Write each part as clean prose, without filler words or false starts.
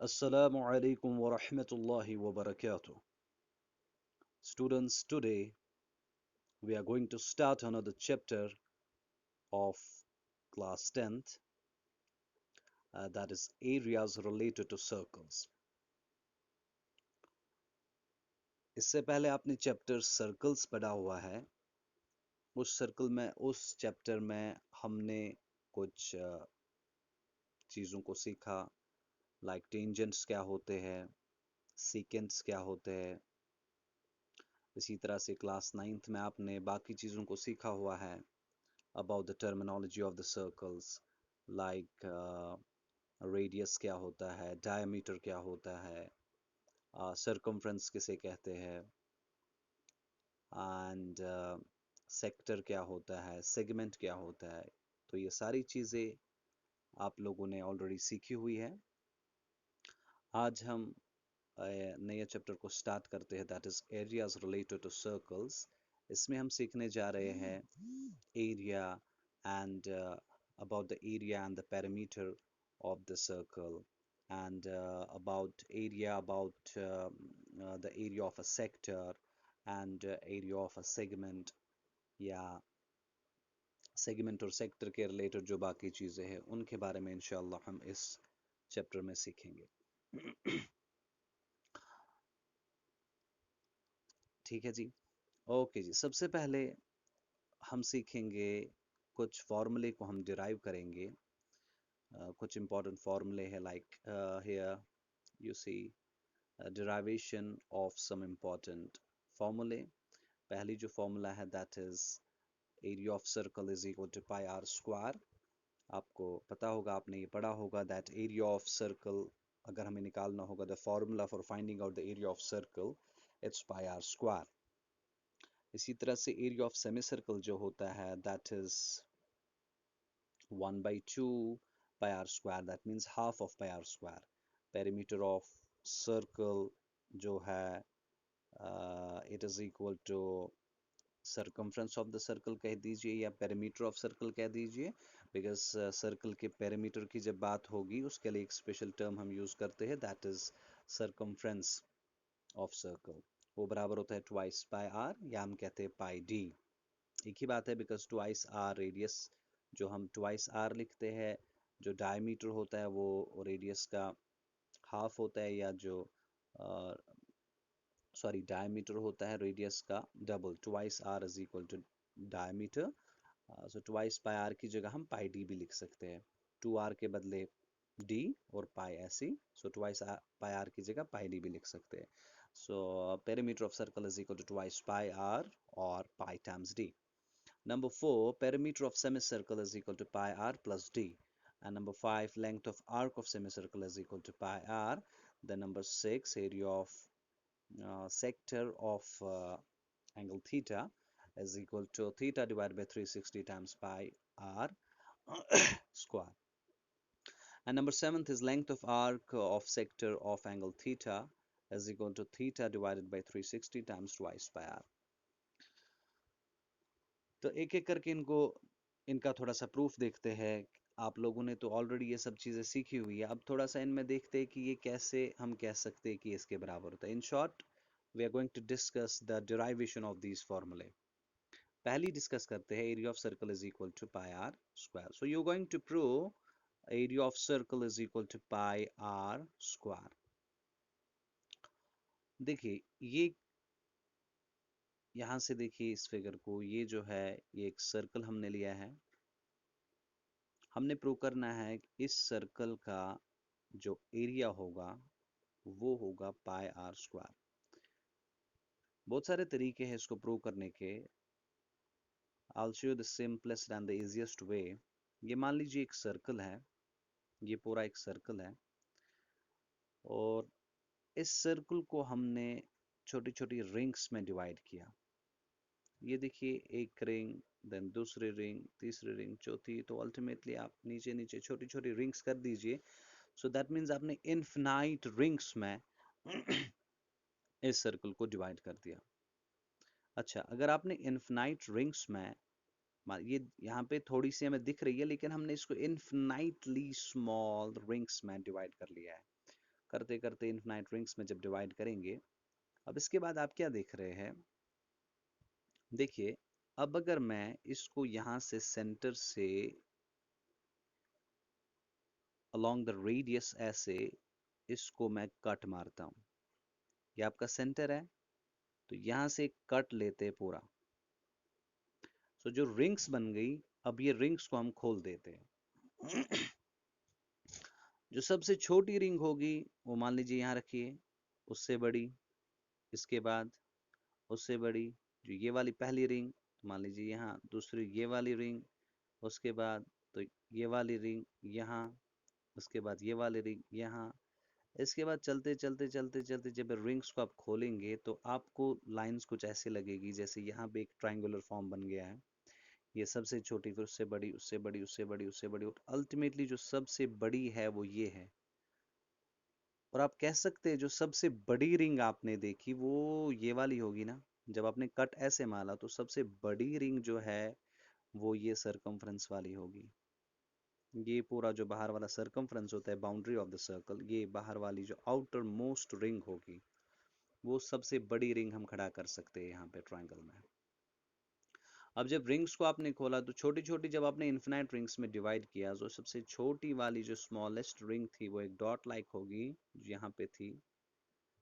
Assalamu alaikum wa rahmatullahi wa barakatuh. Students, today we are going to start another chapter of class 10th, that is areas related to circles. इससे पहले आपने chapter circles पढ़ा हुआ है। उस chapter में हमने कुछ चीज़ों को सीखा, लाइक टेंजेंट्स क्या होते हैं, सीकेंट्स क्या होते हैं। इसी तरह से क्लास 9th में आपने बाकी चीज़ों को सीखा हुआ है about the terminology of the circles, like radius क्या होता है, diameter क्या होता है, circumference किसे कहते हैं, and sector क्या होता है, segment क्या होता है। तो ये सारी चीज़ें आप लोगों ने ऑलरेडी सीखी हुई है। आज हम नया चैप्टर को स्टार्ट करते हैं, that is areas related to circles. इसमें हम सीखने जा रहे हैं area and about the area and the perimeter of the circle, and about the area of a sector, and area of a segment, या सेगमेंट और सेक्टर के related जो बाकी चीज़ें हैं उनके बारे में इंशाल्लाह हम इस चैप्टर में सीखेंगे। ठीक है जी, ओके जी। सबसे पहले हम सीखेंगे कुछ फॉर्मूले को हम डिराइव करेंगे। कुछ इंपॉर्टेंट फॉर्मूले हैं, like here you see derivation of some important formulae. पहली जो फॉर्मूला है that is area of circle is equal to pi are square. आपको पता होगा, आपने ये पढ़ा होगा दैट एरिया ऑफ सर्कल अगर हमें निकालना होगा, the formula for finding out the area of circle it's pi are square. इसी तरह से एरिया ऑफ सेमी सर्कल जो होता है that is 1/2 pi r square, that means half of pi r square. Perimeter of circle जो है it is equal to circumference of the circle कह दीजिए, या perimeter of circle कह दीजिए, because circle के perimeter की जब बात होगी उसके लिए एक special term हम use करते हैं, that is circumference of circle। वो बराबर होता है twice pi r, या हम कहते हैं pi d। एक ही बात है, because twice r radius जो हम twice r लिखते हैं, जो डायमीटर होता है वो रेडियस का हाफ होता है, या जो सॉरी डायमीटर होता है रेडियस का double. Twice r is equal to diameter, so twice pi r की जगह हम पाई डी भी लिख सकते हैं, 2r के बदले d और पाई ऐसी, सो ट्वाइस पाई आर की जगह पाई डी भी लिख सकते हैं। So perimeter of circle is equal to twice pi are और pi times d। Number 4, perimeter of semicircle is equal to pi r plus d. And number 5, length of arc of semicircle is equal to pi r. Then number 6, area of sector of angle theta is equal to theta divided by 360 times pi r square. And number 7th is length of arc of sector of angle theta is equal to theta divided by 360 times twice pi r. तो एक एक करके इनका थोड़ा सा proof देखते हैं। आप लोगों ने तो ऑलरेडी ये सब चीज़ें सीखी हुई है, अब थोड़ा सा इनमें देखते हैं कि ये कैसे हम कह सकते हैं कि इसके बराबर होता है। In short we are going to discuss the derivation of these फॉर्मूले। पहली डिस्कस करते हैं area of circle is equal to pi are square. So you going to prove area of circle is equal to pi are square. देखिए ये यहाँ से देखिए इस फिगर को, ये जो है ये एक सर्कल हमने लिया है। हमने प्रूव करना है कि इस सर्कल का जो एरिया होगा वो होगा पाई आर स्क्वायर। बहुत सारे तरीके हैं इसको प्रूव करने के। I'll show you the simplest and the easiest way। ये मान लीजिए एक सर्कल है, ये पूरा एक सर्कल है, और इस सर्कल को हमने छोटी छोटी रिंग्स में डिवाइड किया। ये देखिए एक रिंग, देन दूसरी रिंग, तीसरी रिंग, चौथी, तो अल्टीमेटली आप नीचे नीचे छोटी छोटी रिंग्स कर दीजिए। सो दैट मीन्स आपने इनफिनाइट रिंग्स में इस सर्कल को डिवाइड कर दिया। अच्छा, अगर आपने इनफिनाइट रिंग्स में, ये यहाँ पे थोड़ी सी हमें दिख रही है, लेकिन हमने इसको इनफिनाइटली स्मॉल रिंग्स में डिवाइड कर लिया है। करते करते इन्फिनाइट रिंग्स में जब डिवाइड करेंगे, अब इसके बाद आप क्या देख रहे हैं, देखिए अब अगर मैं इसको यहां से सेंटर से अलोंग द रेडियस ऐसे इसको मैं कट मारता हूं, ये आपका सेंटर है, तो यहां से कट लेते पूरा, तो जो रिंग्स बन गई, अब ये रिंग्स को हम खोल देते हैं। जो सबसे छोटी रिंग होगी वो मान लीजिए यहाँ रखिए, उससे बड़ी, इसके बाद उससे बड़ी, जो ये वाली पहली रिंग, तो मान लीजिए यहाँ दूसरी ये वाली रिंग, उसके बाद तो ये वाली रिंग यहाँ, उसके बाद ये वाली रिंग यहाँ, इसके बाद चलते चलते चलते चलते जब रिंग्स को आप खोलेंगे तो आपको लाइंस कुछ ऐसे लगेगी जैसे यहाँ पे एक ट्रायंगुलर फॉर्म बन गया है, ये सबसे छोटी, फिर उससे बड़ी, उससे बड़ी, उससे बड़ी, उससे बड़ी, और अल्टीमेटली जो सबसे बड़ी है वो ये है। और आप कह सकते हैं जो सबसे बड़ी रिंग आपने देखी वो ये वाली होगी ना, जब आपने कट ऐसे मारा तो सबसे बड़ी रिंग जो है वो ये सरकमफ्रेंस वाली होगी। ये पूरा जो बाहर वाला सरकमफ्रेंस होता है, बाउंड्री ऑफ द सर्कल, ये बाहर वाली जो आउटर मोस्ट रिंग होगी, वो सबसे बड़ी रिंग हम खड़ा कर सकते हैं यहाँ पे ट्रायंगल में। अब जब रिंग्स को आपने खोला तो छोटी छोटी, जब आपने इन्फिनाइट रिंग्स में डिवाइड किया तो सबसे छोटी वाली जो स्मॉलेस्ट रिंग थी वो एक डॉट लाइक होगी, जो यहाँ पे थी।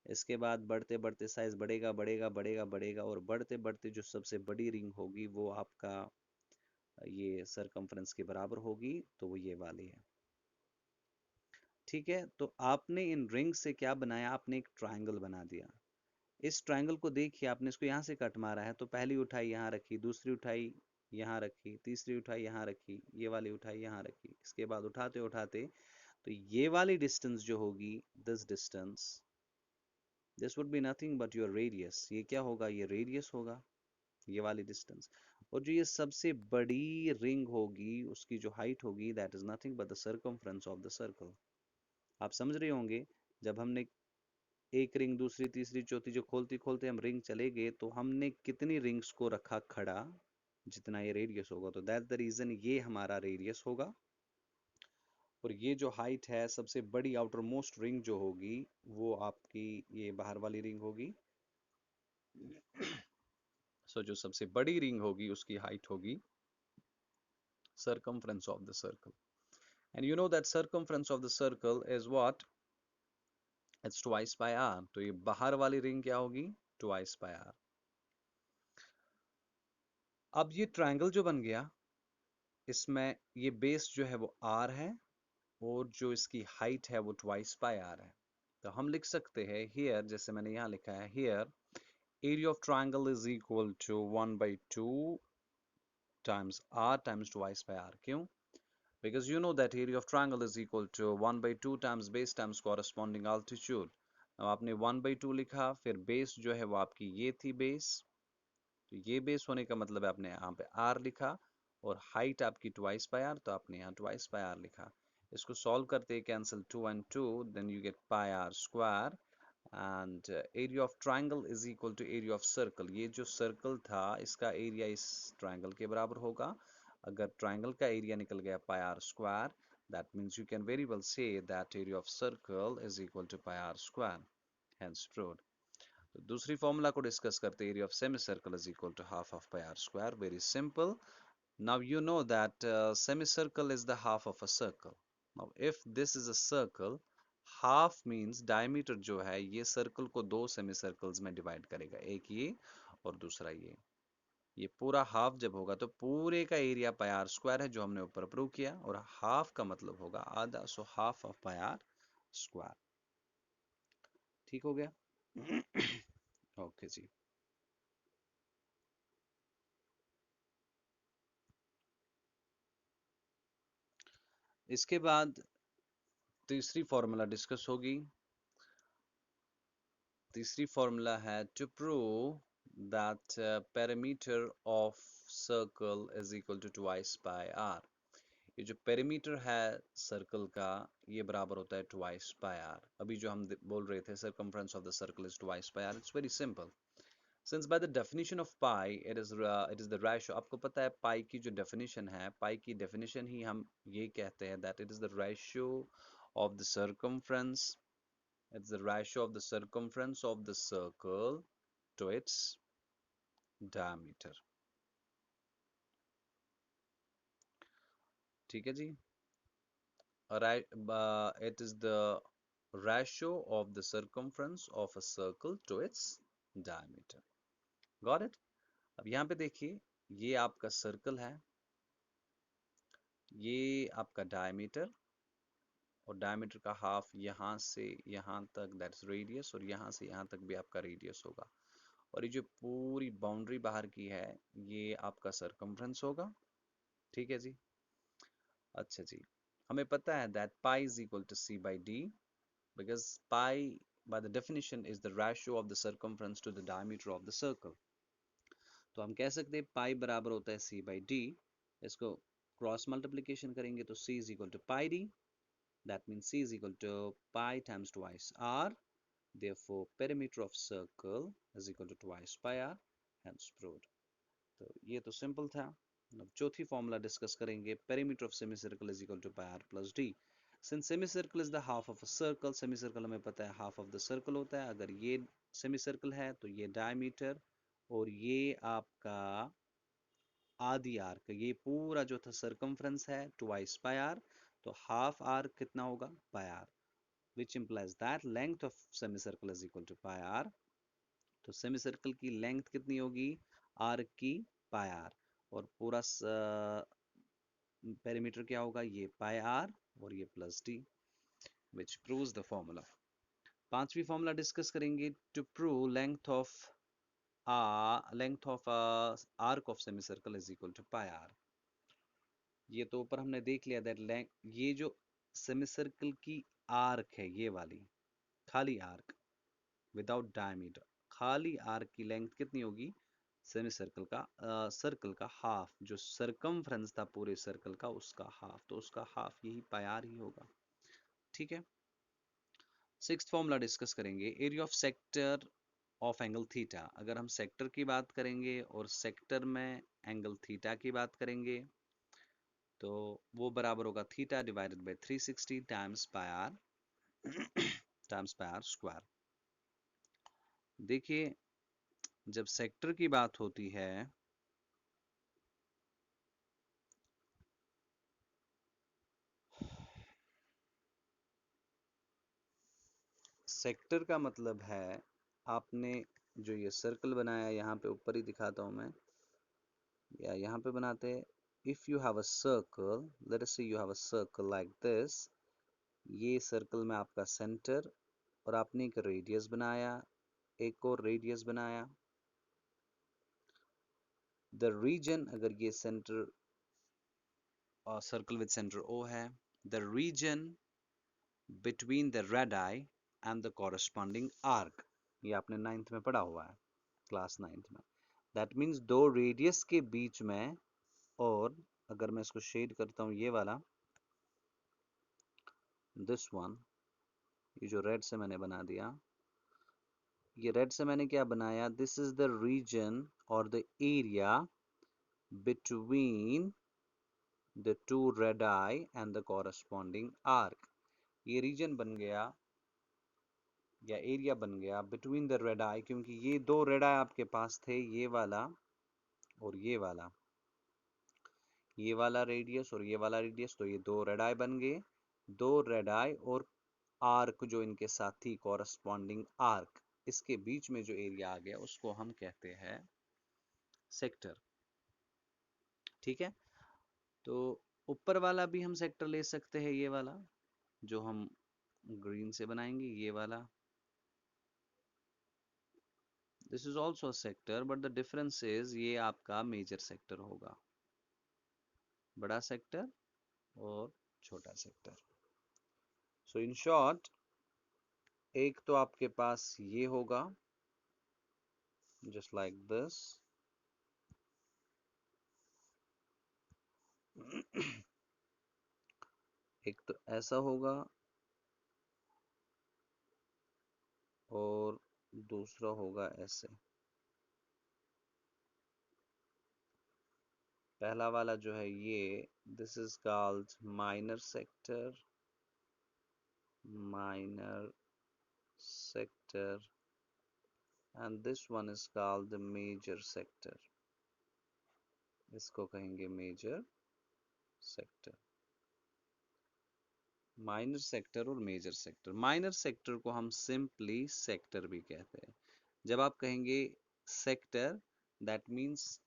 इसके बाद बढ़ते बढ़ते साइज बढ़ेगा बढ़ेगा बढ़ेगा बढ़ेगा, और बढ़ते बढ़ते जो सबसे बड़ी रिंग होगी वो आपका ये सरकमफ्रेंस के बराबर होगी, तो वो ये वाली है। ठीक है, तो आपने इन रिंग से क्या बनाया, आपने एक ट्रायंगल बना दिया। इस ट्रायंगल को देखिए, आपने इसको यहाँ से कट मारा है, तो पहली उठाई यहाँ रखी, दूसरी उठाई यहाँ रखी, तीसरी उठाई यहाँ रखी, ये वाली उठाई यहाँ रखी, इसके बाद उठाते उठाते तो ये वाली डिस्टेंस जो होगी, this would be nothing but your radius, ये क्या होगा, ये रेडियस होगा, ये वाली डिस्टेंस। और जो ये सबसे बड़ी रिंग होगी उसकी जो हाइट होगी, that is nothing but the circumference of the circle. आप समझ रहे होंगे, जब हमने एक रिंग, दूसरी, तीसरी, चौथी, जो खोलते खोलते हम रिंग चले गए तो हमने कितनी रिंग्स को रखा खड़ा, जितना ये रेडियस होगा, तो दैट द रीजन ये हमारा रेडियस होगा। और ये जो हाइट है, सबसे बड़ी आउटर मोस्ट रिंग जो होगी वो आपकी ये बाहर वाली रिंग होगी। सो जो सबसे बड़ी रिंग होगी उसकी हाइट होगी circumference of the circle, and you know that circumference of the circle is what, it's twice by r, तो ये बाहर वाली रिंग क्या होगी, twice by r। अब ये ट्रायंगल जो बन गया, इसमें ये बेस जो है वो r है, और जो इसकी हाइट है वो ट्वाइस बाय r है। तो हम लिख सकते हैं हियर, जैसे मैंने यहाँ लिखा है here, area of triangle is equal to 1/2 times r times twice by r। क्यों? Because you know that area of triangle is equal to 1/2 times base times corresponding altitude। अब आपने 1/2 लिखा, फिर बेस जो है वो आपकी ये थी बेस, तो ये बेस होने का मतलब है आपने यहाँ पे r लिखा, और हाइट आपकी ट्वाइस बाय r, तो आपने यहाँ ट्वाइस बाय r लिखा। इसको सॉल्व करते cancel 2 and 2, then you get pi r square, and area of triangle is equal to area of circle. ये जो सर्कल था इसका एरिया इस ट्रायंगल के बराबर होगा। अगर ट्रायंगल का एरिया निकल गया पाई r square, that means you can very well say that area of circle is equal to pi r square, hence proved। तो दूसरी फॉर्मूला को डिस्कस करते, area of semi circle is equal to half of pi are square. Very simple. Now you know that semi circle is the half of a circle. Now if this is a circle, half means diameter जो है ये circle को दो semi circles में divide करेगा, एक ये और दूसरा ये पूरा हाफ जब होगा तो पूरे का एरिया पाई आर स्क्वायर है, जो हमने ऊपर प्रूव किया, और हाफ का मतलब होगा आधा, so half of pi are square. ठीक हो गया? ओके जी। इसके बाद तीसरी फॉर्मूला डिस्कस होगी। तीसरी फॉर्मूला है to prove that perimeter of circle is equal to twice by r. ये जो पेरीमीटर है सर्कल का, ये बराबर होता है ट्वाइस बाय आर। अभी जो हम बोल रहे थे circumference of the circle is twice by r, it's very simple. Since by the definition of pi it is the ratio. आपको पता है पाई की जो डेफिनेशन है, पाई की डेफिनेशन ही हम ये कहते हैं that it is the ratio of the circumference It's the ratio of the circumference of the circle to its diameter. ठीक है जी. It is the ratio of the circumference of a circle to its diameter. Got it? अब यहाँ पे देखिए, ये आपका circle है, ये आपका डायमीटर, और डायमीटर का हाफ यहाँ से यहाँ तक, दैट्स रेडियस, और यहाँ से यहाँ तक भी आपका रेडियस होगा. और ये जो पूरी बाउंड्री बाहर की है, ये आपका सरकमफ्रेंस होगा. ठीक है जी. अच्छा जी, हमें पता है that pi is equal to c by d, because pi by the definition is the ratio of the circumference to the diameter of the circle. तो हम कह सकते हैं पाई बराबर होता है c by d. इसको क्रॉस मल्टीप्लिकेशन करेंगे तो c is equal to pi d. That means c is equal to pi times twice r. Therefore, perimeter of circle is equal to twice pi r. Hence proved. तो ये तो simple था. अब चौथी formula discuss करेंगे. Perimeter of semicircle is equal to pi r plus d. Since semicircle is the half of a circle, semicircle हमें पता है हाफ ऑफ द सर्कल होता है. अगर ये सेमीसर्कल है तो ये डायमीटर, और ये आपका आधी आर्क, ये पूरा जो था सर्कमफ्रेंस है ट्वाइस पाई आर. तो हाफ आर्क कितना होगा? पाई are, which implies that length of semicircle is equal to pi r. तो सेमीसर्कल की लेंथ कितनी होगी? आर्क की पाई आर, और पूरा पेरीमीटर क्या होगा? ये पाई आर और ये plus d, which proves the formula. पांचवी फॉर्मूला डिस्कस करेंगे. To prove length of arc of semicircle is equal to pi r. ये तो ऊपर हमने देख लिया दैट ये जो सेमीसर्कल की आर्क है, ये वाली खाली आर्क विदाउट डायमीटर, खाली आर्क की लेंथ कितनी होगी? सेमी सर्कल का हाफ, जो सरकमफ्रेंस था पूरे सर्कल का, उसका हाफ. तो उसका हाफ यही पाई आर ही होगा. ठीक है. सिक्स्थ फॉर्मूला डिस्कस करेंगे. Area of sector of angle theta. अगर हम सेक्टर की बात करेंगे और सेक्टर में एंगल थीटा की बात करेंगे, तो वो बराबर होगा theta divided by 360 times pi are square. देखिए, जब सेक्टर की बात होती है, सेक्टर का मतलब है, आपने जो ये सर्कल बनाया, यहाँ पे ऊपर ही दिखाता हूँ मैं, या यहाँ पे बनाते हैं. If you have a circle, let us say you have a circle like this. ये सर्कल में आपका सेंटर, और आपने एक रेडियस बनाया, एक और रेडियस बनाया. द रीजन, अगर ये centre circle with centre O है, the region between the radii and the corresponding arc, ये आपने 9th में पढ़ा हुआ है, क्लास 9th में. दैट मीन्स दो रेडियस के बीच में, और अगर मैं इसको शेड करता हूँ, ये वाला, दिस वन, ये जो रेड से मैंने बना दिया, ये रेड से मैंने क्या बनाया? दिस इज द रीजन और the area between the two red I and the corresponding arc. ये रीजन बन गया, या एरिया बन गया बिटवीन द रेड आई, क्योंकि ये दो रेड आई आपके पास थे, ये वाला और ये वाला रेडियस और ये वाला रेडियस. तो ये दो रेड आई बन गए. दो रेड आई और आर्क जो इनके साथ थी, कॉरस्पॉन्डिंग आर्क, इसके बीच में जो एरिया आ गया, उसको हम कहते हैं सेक्टर. ठीक है. तो ऊपर वाला भी हम सेक्टर ले सकते हैं, ये वाला जो हम ग्रीन से बनाएंगे, ये वाला. This is also a sector, but the difference is ये आपका मेजर सेक्टर होगा, बड़ा सेक्टर और छोटा सेक्टर. सो इन शॉर्ट, एक तो आपके पास ये होगा just like this. एक तो ऐसा होगा, और दूसरा होगा ऐसे. पहला वाला जो है ये, this is called minor sector, minor sector, and this one is called the major sector. इसको कहेंगे मेजर सेक्टर। माइनर सेक्टर और मेजर सेक्टर, माइनर सेक्टर को हम सिंपली सेक्टर भी कहते हैं। जब आप कहेंगे सेक्टर, दैट मीन्स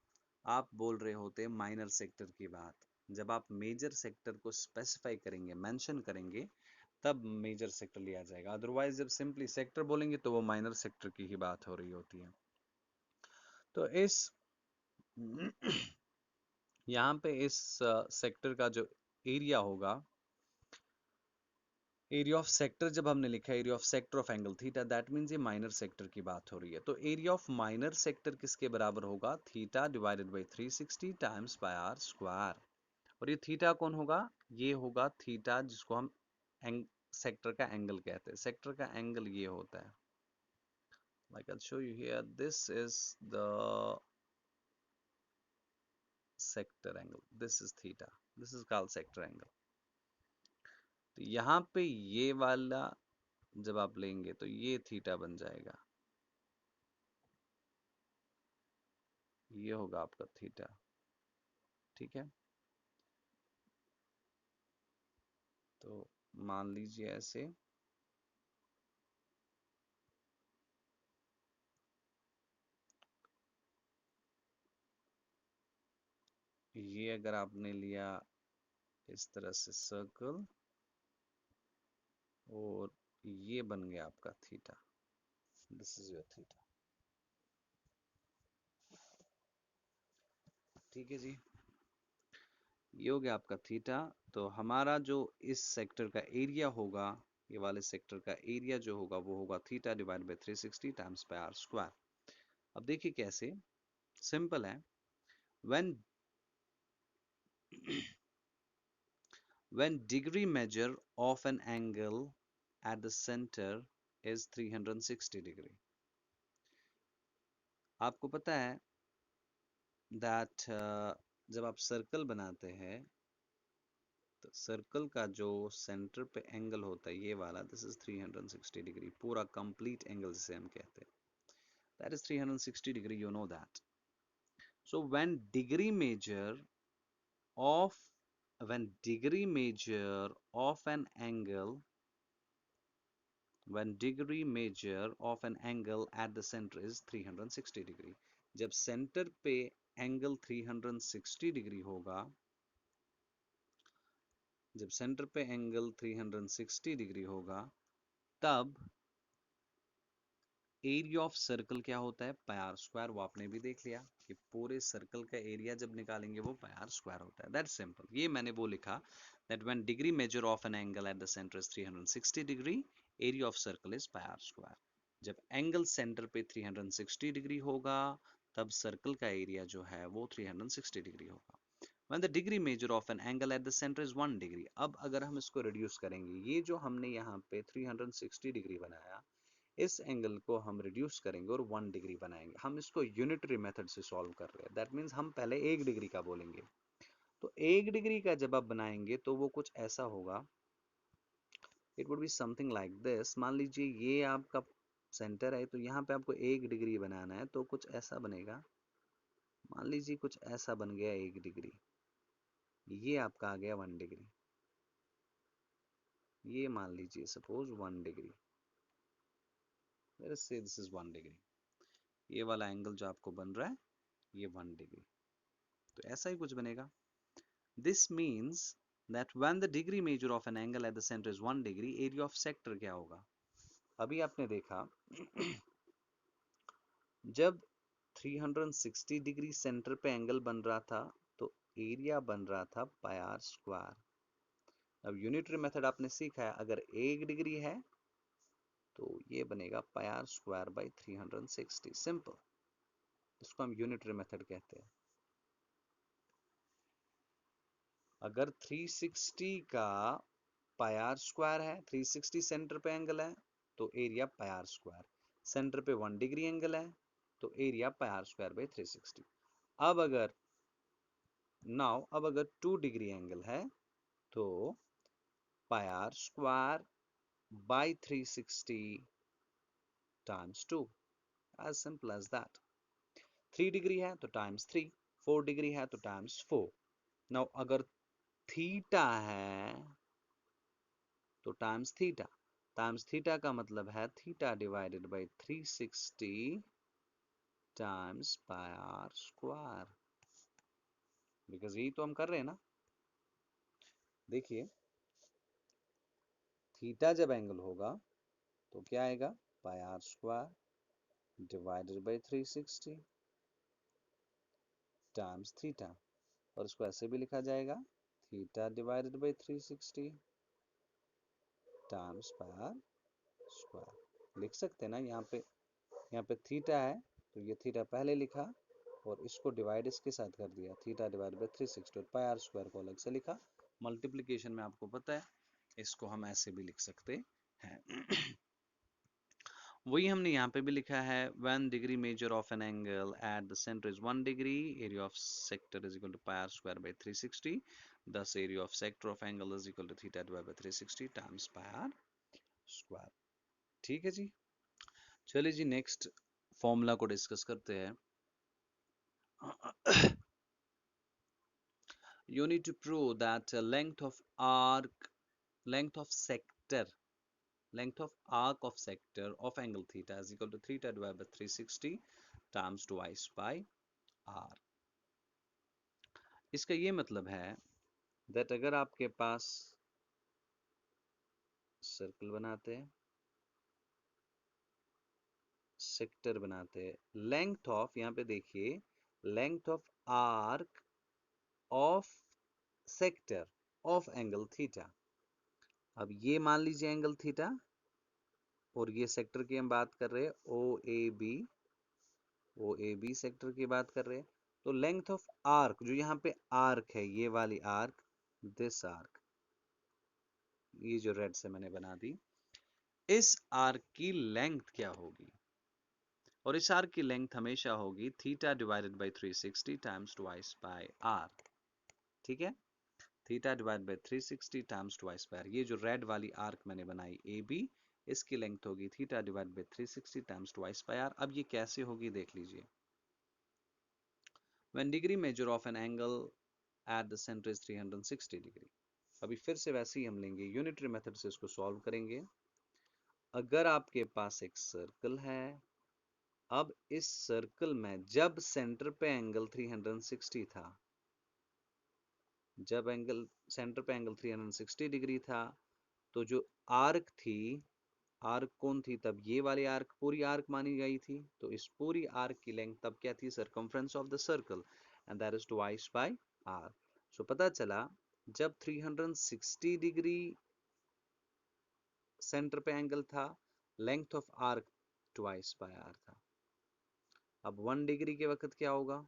आप बोल रहे होते हैं माइनर सेक्टर की बात। जब आप मेजर सेक्टर को स्पेसिफाई करेंगे, मेंशन करेंगे, तब मेजर सेक्टर लिया जाएगा। अदरवाइज जब सिंपली सेक्टर बोलेंगे तो वो माइनर सेक्टर की ही बात हो रही होती है। तो इस यहाँ पे इस सेक्टर का जो एरिया होगा, एरिया ऑफ सेक्टर जब हमने लिखा area of sector of angle theta, that means ये माइनर सेक्टर की बात हो रही है। तो एरिया ऑफ माइनर सेक्टर किसके बराबर होगा? Theta divided by 360 times pi are square. और ये थीटा कौन होगा? ये होगा थीटा जिसको हम सेक्टर का एंगल कहते हैं। सेक्टर का एंगल ये होता है, like I'll show you here, this is the sector angle, this is theta, this is called sector angle। तो यहाँ पे ये वाला जब आप लेंगे तो ये थीटा बन जाएगा, ये होगा आपका थीटा, ठीक है। तो मान लीजिए ऐसे, ये अगर आपने लिया इस तरह से सर्कल, और ये बन गया आपका theta, this is your theta, ठीक है जी। ये हो गया आपका थीटा। तो हमारा जो इस सेक्टर का एरिया होगा, ये वाले सेक्टर का एरिया जो होगा वो होगा theta divide by 360 times pi are square. अब देखिए कैसे, सिंपल है। When when degree measure of an angle at the centre is 360 degree. आपको पता है दैट जब आप सर्कल बनाते हैं तो सर्कल का जो सेंटर पे एंगल होता है ये वाला, दिस इज 360 डिग्री, पूरा कंप्लीट एंगल जिसे हम कहते हैं, that is 360 degree, you know that. So of when degree measure of an angle when degree measure of an angle at the center is 360 degree, जब सेंटर पे angle 360 degree होगा, जब centre पे angle 360 degree होगा, तब area of circle क्या होता है? पाई आर स्क्वायर। वो आपने भी देख लिया कि पूरे सर्कल का एरिया जब निकालेंगे वो पाई आर स्क्वायर होता है। That's simple. ये मैंने वो लिखा that when degree measure of an angle at the centre is 360 degree, area of circle is pi are square. जब एंगल सेंटर पे 360 डिग्री होगा तब सर्कल का एरिया जो है वो 360 डिग्री होगा। When the degree measure of an angle at the center is 1 degree. अब अगर हम इसको रिड्यूस करेंगे, ये जो हमने यहाँ पे 360 डिग्री बनाया, इस एंगल को हम रिड्यूस करेंगे और 1 डिग्री बनाएंगे। हम इसको यूनिटरी मेथड से सॉल्व कर रहे हैं, दैट मीन्स हम पहले 1 डिग्री का बोलेंगे। तो 1 डिग्री का जब आप बनाएंगे तो वो कुछ ऐसा होगा, it would be something like this. मान लीजिए ये आपका सेंटर है, तो यहाँ पे आपको 1 डिग्री बनाना है, तो कुछ ऐसा बनेगा। मान लीजिए कुछ ऐसा बन गया 1 डिग्री, ये आपका आ गया 1 डिग्री, ये मान लीजिए suppose 1 degree, let's say this is 1 degree. ये वाला एंगल जो आपको बन रहा है ये 1 डिग्री, तो ऐसा ही कुछ बनेगा। This means that when the degree measure of an angle at the centre is 1 degree, area of sector क्या होगा? अभी आपने देखा जब 360 डिग्री सेंटर पे एंगल बन रहा था तो एरिया बन रहा था पाई आर स्क्वायर। अब यूनिटरी मेथड आपने सीखा है, अगर 1 डिग्री है तो ये बनेगा पाई आर स्क्वायर बाई 360, सिंपल। इसको हम यूनिटरी मेथड कहते हैं। अगर 360 का पाई आर स्क्वायर है, 360 सेंटर पे एंगल है तो area pi are square, centre पे 1 डिग्री एंगल है तो area pi are square by 360। अब अगर अब अगर 2 डिग्री एंगल है तो pi are square by 360 times 2, as simple as that. 3 degree है तो times 3, 4 डिग्री है तो times 4. नाउ अगर थीटा है तो times थीटा. times थीटा का मतलब है theta divided by 360 times pi r square. Because यही तो हम कर रहे हैं ना. देखिए, थीटा जब एंगल होगा तो क्या आएगा, pi are square divided by 360 times theta. और इसको ऐसे भी लिखा जाएगा, theta divided by 360 times pi are square. लिख सकते हैं ना. यहाँ पे थीटा है तो ये थीटा पहले लिखा और इसको डिवाइड इसके साथ कर दिया, थीटा डिवाइड बाई 360, और पाई आर स्क्वायर को अलग से लिखा. मल्टीप्लिकेशन में आपको पता है इसको हम ऐसे भी लिख सकते हैं. वही हमने यहाँ पे भी लिखा है, one degree measure of an angle at the centre is 1 degree, area of sector is equal to pi are square by 360, thus area of sector of angle is equal to theta divide by 360 times pi are square. ठीक है जी. चलिए जी, next formula को discuss करते हैं. You need to prove that length of sector length of arc of sector of angle theta is equal to theta divided by 360 times twice by r. इसका ये मतलब है that अगर आपके पास सर्कल बनाते हैं, सेक्टर बनाते हैं, लेंथ ऑफ, यहाँ पे देखिए, length of arc of sector of angle theta. अब ये मान लीजिए एंगल थीटा, और ये सेक्टर की हम बात कर रहे हैं ओ ए बी सेक्टर की बात कर रहे हैं. तो लेंथ ऑफ आर्क, जो यहाँ पे आर्क है, ये वाली आर्क, दिस आर्क, ये जो रेड से मैंने बना दी, इस आर्क की लेंथ क्या होगी. और इस आर्क की लेंथ हमेशा होगी theta divided by 360 times twice by r. ठीक है, theta divided by 360 times twice by r. ये जो रेड वाली आर्क मैंने बनाई ए बी, इसकी लेंथ होगी theta divided by 360 times twice by r. अब ये कैसे होगी देख लीजिए. When degree measure of an angle at the center is 360 degree. अभी फिर से वैसे ही हम लेंगे, यूनिटरी मेथड से इसको सॉल्व करेंगे. अगर आपके पास एक सर्कल है, अब इस सर्कल में जब सेंटर पे एंगल 360 था, जब एंगल सेंटर पे एंगल 360 डिग्री था, तो जो आर्क थी, आर्क कौन थी तब, ये वाली आर्क पूरी आर्क मानी गई थी. तो इस पूरी आर्क की लेंथ तब क्या थी, circumference of the circle, and that is twice by R. So पता चला जब 360 डिग्री सेंटर पे एंगल था, length of arc twice by R था. अब 1 डिग्री के वक्त क्या होगा,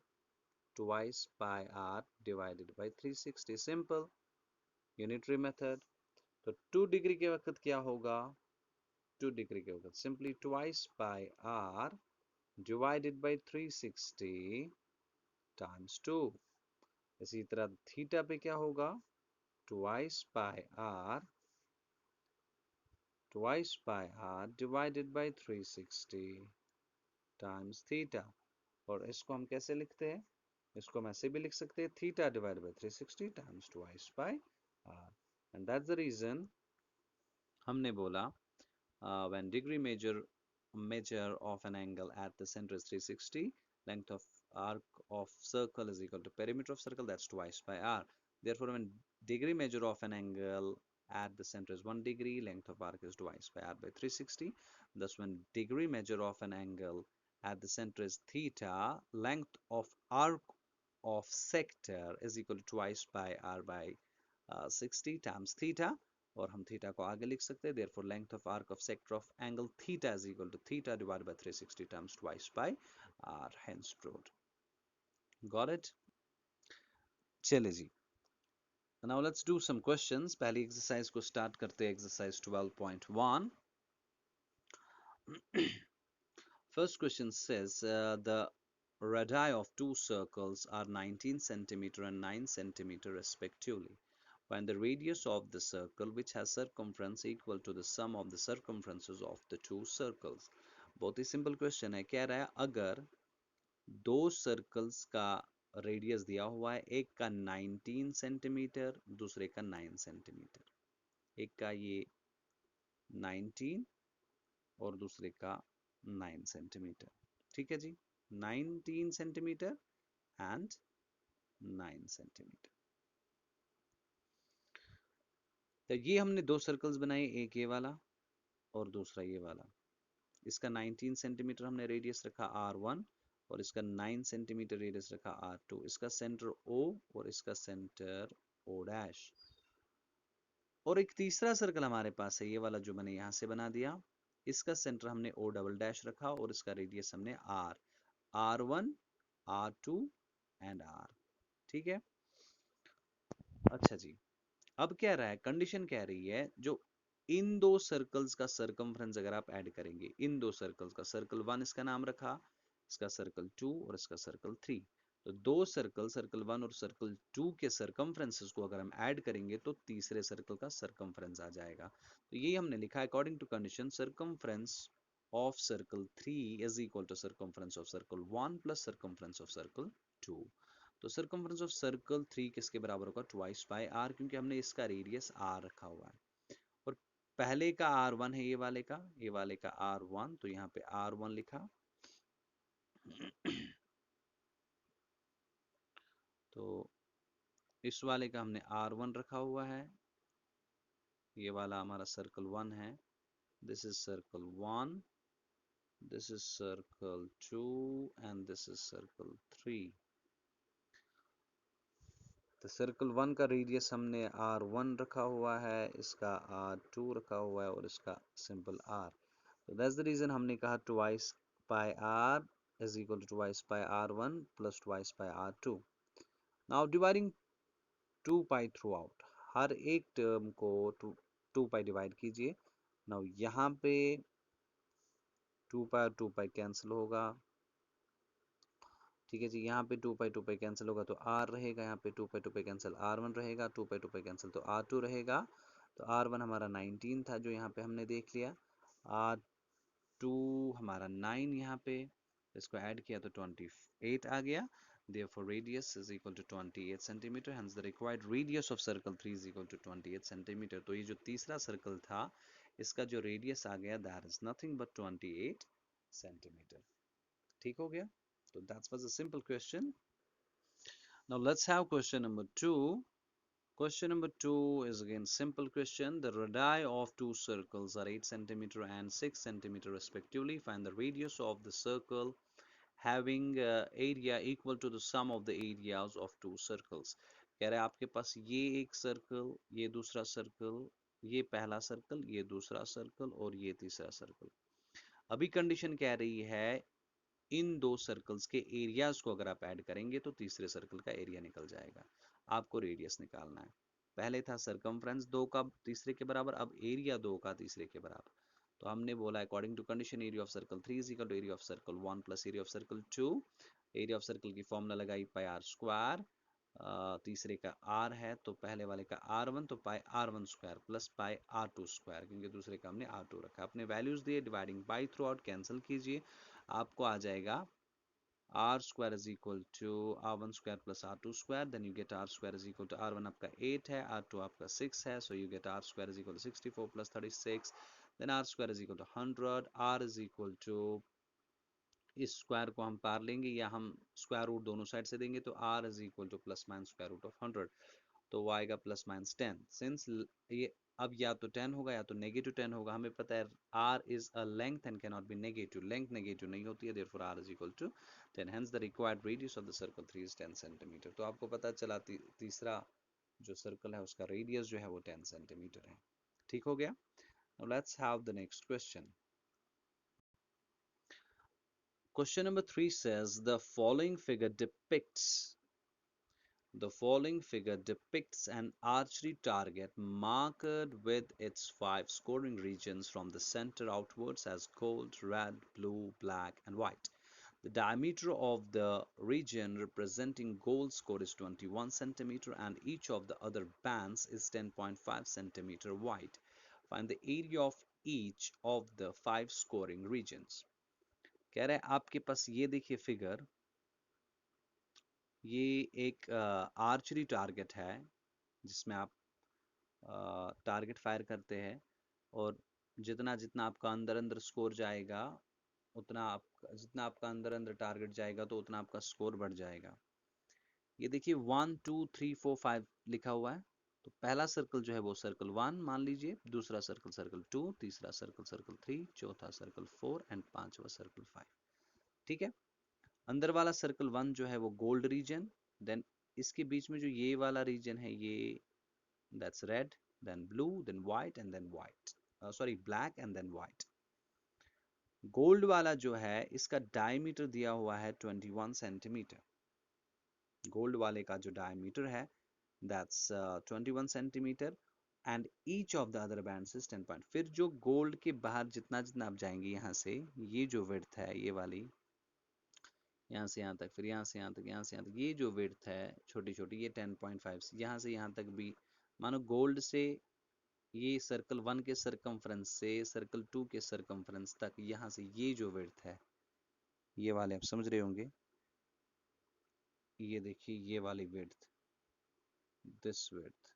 twice by are divided by 360. Simple, unitary method. तो 2 डिग्री के वक्त क्या होगा, 2 डिग्री के वक्त simply twice by are divided by 360 times 2. इसी तरह थीटा पे क्या होगा, twice by are divided by 360 times theta. और इसको हम कैसे लिखते हैं, इसको हम ऐसे भी लिख सकते हैं, theta divided by 360 times twice by r. And that's the reason हमने बोला when degree measure of an angle at the center is 360, length of arc of circle is equal to perimeter of circle, that's twice by r. Therefore, when degree measure of an angle at the center is 1 degree, length of arc is twice by r by 360. Thus, when degree measure of an angle at the center is theta, length of arc of sector is equal to twice by r by 60 times theta. और हम theta को आगे लिख सकते हैं, therefore length of arc of sector of angle theta is equal to theta divided by 360 times twice by r, hence proved. Got it? चले जी, now let's do some questions. पहली exercise को स्टार्ट करते हैं, exercise 12.1. First question says the radii of two circles are 19 centimeter and 9 centimeter respectively. Find the radius of the circle which has circumference equal to the sum of the circumferences of the two circles. बहुत ही simple question है। कह रहा है अगर दो circles का radius दिया हुआ है, एक का 19 सेंटीमीटर, दूसरे का 9 सेंटीमीटर, एक का ये 19 और दूसरे का 9 सेंटीमीटर। ठीक है जी, 19 सेंटीमीटर एंड 9 सेंटीमीटर। तो ये हमने दो सर्कल्स बनाए, एक ये वाला और दूसरा ये वाला। इसका 19 सेंटीमीटर हमने रेडियस रखा R1 और इसका 9 सेंटीमीटर रेडियस रखा R2। इसका सेंटर O और इसका सेंटर O डैश। और एक तीसरा सर्कल हमारे पास है, ये वाला जो मैंने यहां से बना दिया। इसका सेंटर हमने O डबल डैश रखा और इसका रेडियस हमने R1, R2 एंड R। ठीक है। अच्छा जी, अब कह रहा है, कंडीशन कह रही है जो इन दो सर्कल्स का सरकमफ्रेंस अगर आप ऐड करेंगे, इन दो सर्कल्स का, सर्कल 1 इसका नाम रखा, इसका सर्कल 2 और इसका सर्कल 3। तो दो सर्कल, सर्कल 1 और सर्कल 2 के सरकमफ्रेंसेस को अगर हम ऐड करेंगे तो तीसरे सर्कल का सरकमफ्रेंस आ जाएगा। तो यही हमने लिखा है, according to condition circumference of circle 3 is equal to circumference of circle 1 plus circumference of circle 2। तो सरकमफ्रेंस ऑफ सर्कल 3 किसके बराबर होगा? ट्वाइस बाय आर, क्योंकि हमने इसका रेडियस आर रखा हुआ है। और पहले का R1 है, ये वाले का R1, तो यहाँ पे R1 लिखा। तो इस वाले का हमने R1 रखा हुआ है, ये वाला हमारा सर्कल 1 है। This is circle 1, this is circle 2 and this is circle 3। तो सर्कल 1 का रेडियस हमने R1 रखा हुआ है, इसका R2 रखा हुआ है और इसका सिंपल R। तो दैट्स द रीजन हमने कहा twice by R is equal to twice by R1 plus twice by R2। Now dividing 2 pi throughout, हर एक टर्म को 2 पाई डिवाइड कीजिए। नाउ यहाँ पे 2 पाई और 2 पाई कैंसिल होगा। ठीक है जी, यहाँ पे 2 पाई कैंसिल होगा तो R रहेगा, यहाँ पे 2 पाई कैंसिल R1 रहेगा, 2 पाई कैंसिल तो R2 रहेगा। तो R1 हमारा 19 था जो यहाँ पे हमने देख लिया, R2 हमारा 9 यहाँ पे, इसको ऐड किया तो 28 आ गया। Therefore radius is equal to 28 centimeter. Hence the required radius of circle 3 is equal to 28 centimeter. तो ये जो तीसरा सर्कल था, इसका जो रेडियस आ गया, that is nothing but 28 centimeter. ठीक हो गया? So that was a simple question. Now let's have question number 2. Question number 2 is again simple question. The radii of two circles are 8 centimeter and 6 centimeter respectively. Find the radius of the circle having area equal to the sum of the areas of two circles. कह रहे हैं आपके पास ये एक circle, ये दूसरा circle, ये पहला सर्कल, ये दूसरा सर्कल और ये तीसरा सर्कल। अभी कंडीशन कह रही है इन दो सर्कल्स के एरियाज को अगर आप ऐड करेंगे तो तीसरे सर्कल का एरिया निकल जाएगा। आपको रेडियस निकालना है। पहले था सरकमफ्रेंस 2 का तीसरे के बराबर, अब एरिया 2 का तीसरे के बराबर। तो हमने बोला according to condition area of circle 3 is equal to area of circle 1 plus area of circle 2। Area of circle की फॉर्मूला लगाई पाई आर स्क्वायर, तीसरे का R है तो पहले वाले का R1, तो पाई R1 square plus pi R2 square, क्योंकि दूसरे का हमने R2 रखा। अपने वैल्यूज दिए, dividing by through out cancel कीजिए, आपको आ जाएगा R square is equal to R1 square plus R2 square. Then you get R square is equal to R1 आपका 8 है, R2 आपका 6 है, so you get R square is equal to 64 plus 36. Then R square is equal to 100. R is equal to, इस square को हम पार लेंगे या हम स्क्वायर रूट दोनों साइड से देंगे, तो R is equal to plus minus square root of 100, तो वो आएगा प्लस माइनस 10। सिंस ये अब या तो 10 होगा या तो नेगेटिव 10 होगा, हमें पता है R is a length and cannot be negative, length negative नहीं होती है, therefore R is equal to 10, hence the required radius of the circle 3 is 10 centimeter। तो आपको पता चला तीसरा जो सर्कल है उसका रेडियस जो है वो 10 सेंटीमीटर है। ठीक हो गया? Now let's have the next question. Question number 3 says the following figure depicts an archery target marked with its 5 scoring regions from the center outwards as gold, red, blue, black, and white. The diameter of the region representing gold score is 21 centimeter and each of the other bands is 10.5 centimeter wide. Find the area of each of the 5 scoring regions. कह रहे हैं आपके पास ये देखिए figure, ये एक archery target है जिसमें आप टारगेट फायर करते हैं, और जितना जितना आपका अंदर अंदर स्कोर जाएगा, उतना आप, जितना आपका अंदर अंदर टारगेट जाएगा तो उतना आपका स्कोर बढ़ जाएगा। ये देखिए 1 2 3 4 5 लिखा हुआ है। तो पहला सर्कल जो है वो सर्कल 1 मान लीजिए, दूसरा सर्कल सर्कल 2, तीसरा सर्कल सर्कल 3, चौथा सर्कल 4 एंड पांचवा सर्कल 5। ठीक है। अंदर वाला सर्कल 1 जो है वो गोल्ड रीजन, देन इसके बीच में जो ये वाला रीजन है ये, that's red, then blue, then white and then white, sorry black and then white. Gold वाला जो है इसका डायमीटर दिया हुआ है 21 सेंटीमीटर। गोल्ड वाले का जो डायमीटर है that's 21 centimetre, and each of the other bands is 10 point. फिर जो गोल्ड के बाहर जितना जितना आप जाएंगे यहाँ से, ये जो विड्थ है ये वाली, यहाँ से यहाँ तक, फिर यहाँ से यहाँ तक, यहाँ से यहाँ तक, ये जो विड्थ है छोटी छोटी, ये 10.5, यहाँ से यहाँ तक भी, मानो गोल्ड से ये सर्कल 1 के सरकमफ्रेंस से सर्कल 2 के सरकमफ्रेंस तक, यहाँ से ये जो विड्थ है, ये वाले आप समझ रहे होंगे, ये देखिए ये वाली विड्थ, दिस विड्थ,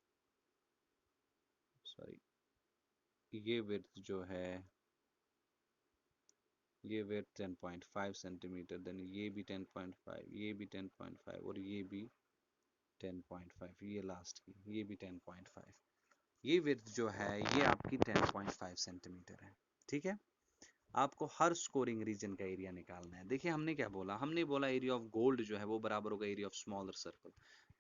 सॉरी, ये विड्थ जो है, ये विड्थ 10.5 सेंटीमीटर, देन ये भी 10.5, ये भी 10.5, और ये भी 10.5, ये लास्ट की, ये भी 10.5। ये विड्थ जो है ये आपकी 10.5 सेंटीमीटर है। ठीक है। आपको हर स्कोरिंग रीजन का एरिया निकालना है। देखिए हमने क्या बोला, हमने बोला एरिया ऑफ गोल्ड जो है वो बराबर होगा एरिया ऑफ स्मॉलर सर्कल।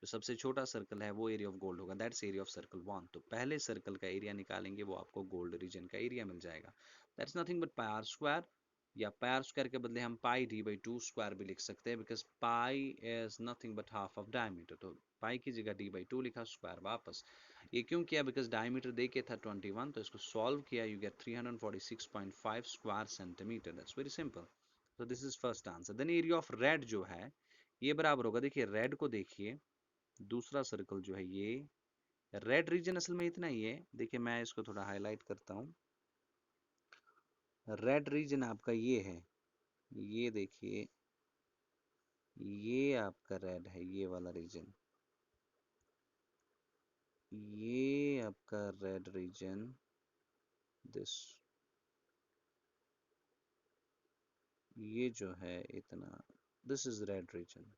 जो सबसे छोटा सर्कल है वो एरिया ऑफ गोल्ड होगा, दैट्स एरिया ऑफ सर्कल 1। तो पहले सर्कल का एरिया निकालेंगे, वो आपको गोल्ड रीजन का एरिया मिल जाएगा। That's nothing but pi are square, या पाई आर स्क्वायर के बदले हम पाई डी बाई 2 स्क्वायर भी लिख सकते हैं, because pi is nothing but half of diameter. तो पाई की जगह डी बाई 2 लिखा, स्क्वायर वापस। ये क्यों किया, बिकॉज डायमीटर दे के था 21, तो इसको सॉल्व किया, you get 346.5 square centimetre. That's very simple. तो this is first answer. Then area of red जो है ये बराबर होगा, देखिए रेड को देखिए, दूसरा सर्कल जो है ये रेड रीजन असल में इतना ही है। देखिए मैं इसको थोड़ा हाईलाइट करता हूँ, रेड रीजन आपका ये है, ये देखिए ये आपका रेड है, ये वाला रीजन, ये आपका रेड रीजन, दिस, ये जो है इतना, दिस इज रेड रीजन,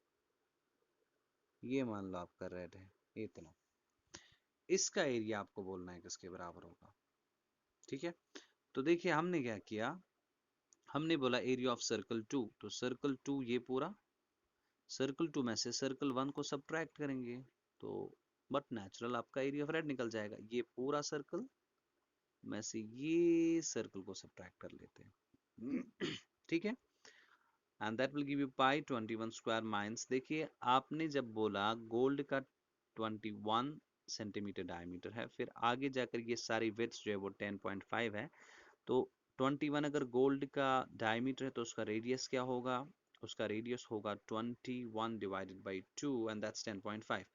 ये मान लो आपका रेड है इतना। इसका एरिया आपको बोलना है किसके बराबर होगा। ठीक है। तो देखिए हमने क्या किया, हमने बोला एरिया ऑफ सर्कल 2, तो सर्कल 2 ये पूरा, सर्कल 2 में से सर्कल 1 को सब्ट्रैक्ट करेंगे, तो बट नेचुरल आपका एरिया ऑफ रेड निकल जाएगा। ये पूरा सर्कल में से ये सर्कल को सब्ट्रैक्ट कर लेते हैं। ठीक है। And that will give you pi 21 square minus, देखिए आपने जब बोला गोल्ड का 21 सेंटीमीटर डायमीटर है, फिर आगे जाकर ये सारी विड्थ जो है वो 10.5 है, तो 21 अगर गोल्ड का डायमीटर है तो उसका रेडियस क्या होगा, उसका रेडियस होगा 21 डिवाइडेड बाई 2 एंड दैट्स 10.5।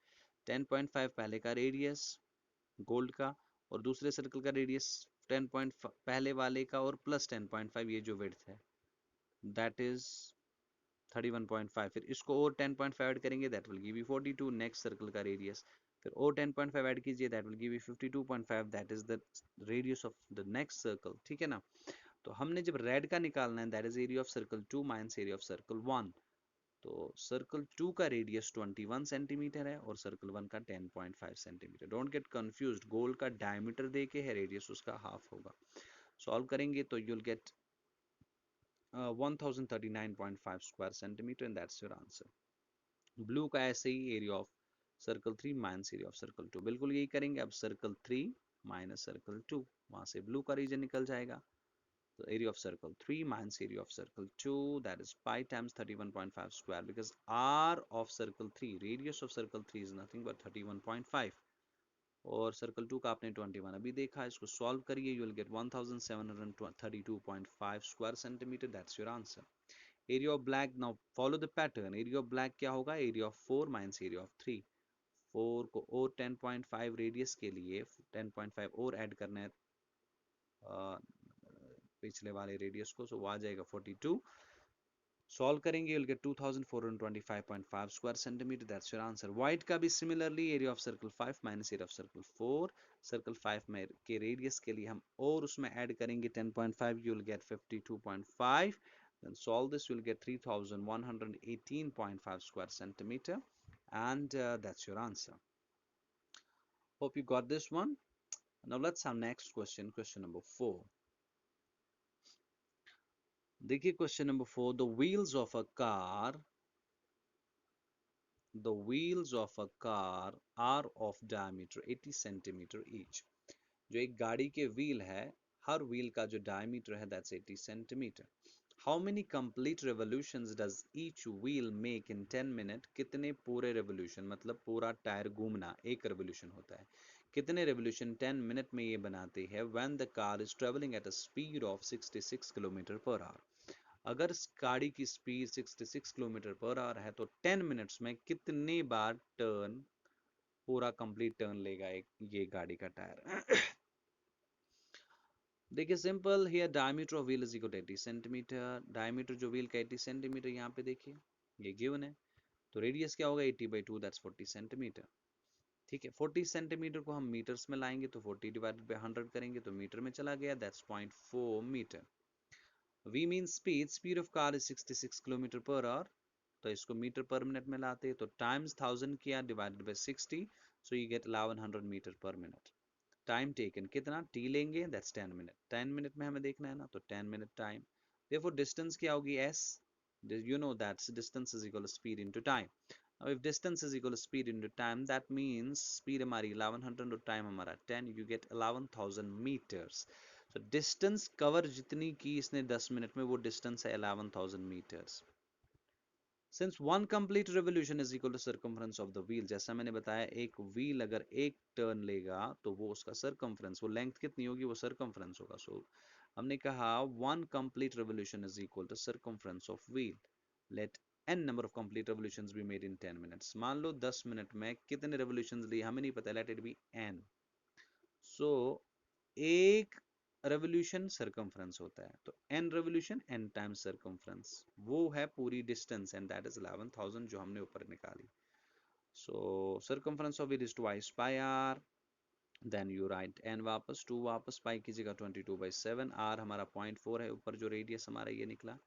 10.5 पहले का रेडियस गोल्ड का, और दूसरे सर्कल का रेडियस 10.5 पहले वाले का, और प्लस 10.5 ये जो विड्थ है दैट इज 31.5। फिर इसको और 10.5 ऐड करेंगे, that will give you 42, next circle का रेडियस। फिर और 10.5 ऐड कीजिए, that will give you 52.5, that is the radius of the next circle. ठीक है ना। तो हमने जब रेड का निकालना है, that is area of circle 2 minus area of circle 1। तो सर्कल 2 का रेडियस 21 सेंटीमीटर है और सर्कल 1 का 10.5 सेंटीमीटर। डोंट गेट कंफ्यूज्ड, गोल का डायमीटर देके है, रेडियस उसका हाफ होगा। सॉल्व करेंगे तो you'll get 1039.5 square centimetre and that's your answer. Blue का ऐसे ही area of circle 3 minus area of circle 2, बिल्कुल यही करेंगे। अब सर्कल 3 माइनस सर्कल 2, वहां से ब्लू का रीजन निकल जाएगा, तो area of circle 3 minus area of circle 2, that is pi times 31.5 square, because r of circle 3, radius of circle 3 is nothing but 31.5, और सर्कल 2 का आपने 21 अभी देखा, इसको सॉल्व करिए, you will get 1732.5 square centimetre, that's your answer. Area of black, now follow the pattern, area of black क्या होगा, area of 4 minus area of 3। 4 को और 10.5 रेडियस के लिए 10.5 और ऐड करना है पिछले वाले रेडियस को, सो आ जाएगा 42। सॉल्व करेंगे you'll get 2425.5 square centimeter. That's your answer. White का भी similarly area of circle 5 minus area of circle 4. circle 5 में के radius के लिए हम और उसमें ऐड करेंगे 10.5, you'll get 52.5. Then solve this, you'll get 3118.5 square centimeter, and that's your answer. Hope you got this one. Now let's have next question, question number 4. देखिए question number 4. The wheels of a car are of diameter 80 centimeter each. जो एक गाड़ी के wheel है, हर wheel का जो diameter है that's 80 centimeter. How many complete revolutions does each wheel make in 10 minutes? कितने पूरे revolution, मतलब पूरा टायर घूमना एक revolution होता है, कितने revolution 10 मिनट में ये बनाती है when the car is traveling at a speed of 66 km per hour? अगर गाड़ी की स्पीड 66 किलोमीटर पर आवर है तो 10 मिनट्स में कितने बार टर्न, पूरा कंप्लीट टर्न लेगा एक ये गाड़ी का टायर? देखिए simple, here diameter of wheel is equal to 80 centimetre. Diameter जो व्हील का 80 सेंटीमीटर यहाँ पे देखिए ये गिवन है, तो रेडियस क्या होगा 80/2, दैट्स 40 सेंटीमीटर. ठीक है, 40 सेंटीमीटर को हम मीटर्स में लाएंगे तो 40 डिवाइडेड बाय 100 करेंगे तो मीटर में चला गया, that's 0.4 metre. V means speed of car is 66 kilometre per hour, तो इसको मीटर पर मिनट में लाते हैं तो टाइम्स 1000 किया divided by 60, so you get 1100 metre per minute. Time taken कितना, टी लेंगे दैट्स 10 मिनट, 10 मिनट में हमें देखना है ना, तो 10 मिनट टाइम. देयरफॉर डिस्टेंस क्या होगी s, you know that distance is equal to speed into time. Now if distance is equal to speed into time, that means speed हमारी 1100 और time हमारा 10, you get 11,000 meters. So distance cover जितनी की इसने 10 minute में, वो distance है 11,000 meters. Since one complete revolution is equal to circumference of the wheel, जैसा मैंने बताया एक wheel अगर एक turn लेगा तो वो उसका circumference, वो length कितनी होगी, वो circumference होगा. So हमने कहा one complete revolution is equal to circumference of wheel. Let n number of complete revolutions be made in 10 minutes. मान लो 10 मिनट में कितने revolutions लिए हमें नहीं पता, let it be n. So एक रेवोल्यूशन सर्कमफ्रेंस होता है, तो n revolution n times circumference, वो है पूरी डिस्टेंस एंड दैट इज 11,000 जो हमने ऊपर निकाली. So circumference of it is twice pi R, then you write n वापस, 2 वापस, पाई की जगह 22/7, r हमारा 0.4 है, ऊपर जो रेडियस हमारा ये निकला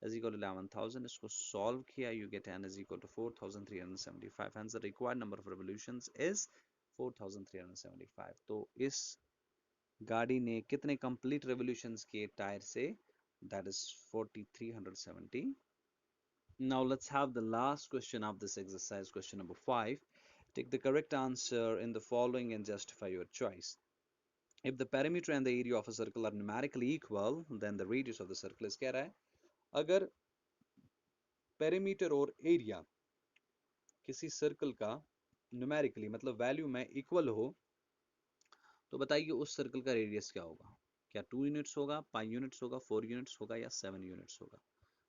is equal to 11,000. इसको सॉल्व किया, you get n is equal to 4,375. hence the required number of revolutions is 4,375. तो इस गाड़ी ने कितने कंप्लीट रेवोल्यूशंस किए टायर से, that is 4,370. Now let's have the last question of this exercise, question number 5. Take the correct answer in the following and justify your choice. If the perimeter and the area of a circle are numerically equal, then the radius of the circle is, कह रहा है अगर perimeter और area किसी circle का numerically मतलब value में equal हो तो बताइए उस सर्कल का रेडियस क्या होगा. क्या 2 यूनिट्स होगा, 5 यूनिट्स होगा, 4 यूनिट्स होगा या 7 यूनिट्स होगा.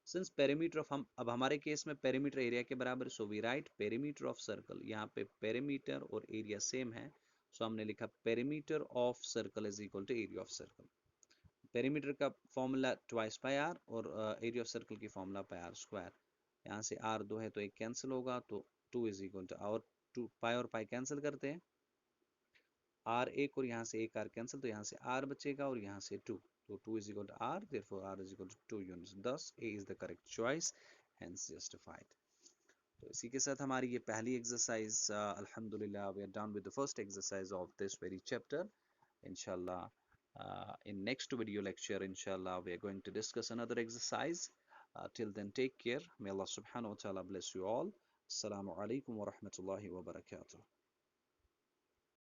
सिंस पेरीमीटर ऑफ, हम अब हमारे केस में पेरीमीटर एरिया के बराबर, so we write perimeter of circle. यहाँ पे पेरीमीटर और एरिया सेम है, सो हमने लिखा perimeter of circle is equal to area of circle. Perimeter का फॉर्मूला ट्वाइस पाई आर और एरिया ऑफ सर्कल की फॉर्मूला पाई आर स्क्वायर. यहाँ से आर 2 है तो एक कैंसिल होगा, तो 2 इज इक्वल टू, और 2 पाई और पाई कैंसिल करते हैं, आर एक और यहाँ से एक आर कैंसिल, तो यहाँ से आर बचेगा और यहाँ से 2, तो 2 is equal to r, therefore r is equal to 2 units. Thus A is the correct choice, hence justified. तो इसी के साथ हमारी ये पहली एक्सरसाइज अल्हम्दुलिल्लाह we are done with the first exercise of this very chapter. Inshallah, in next video lecture, inshallah, we are going to discuss another exercise. Till then, take care. May Allah subhanahu wa ta'ala bless you all. Assalamu alaikum wa rahmatullahi wa barakatuh.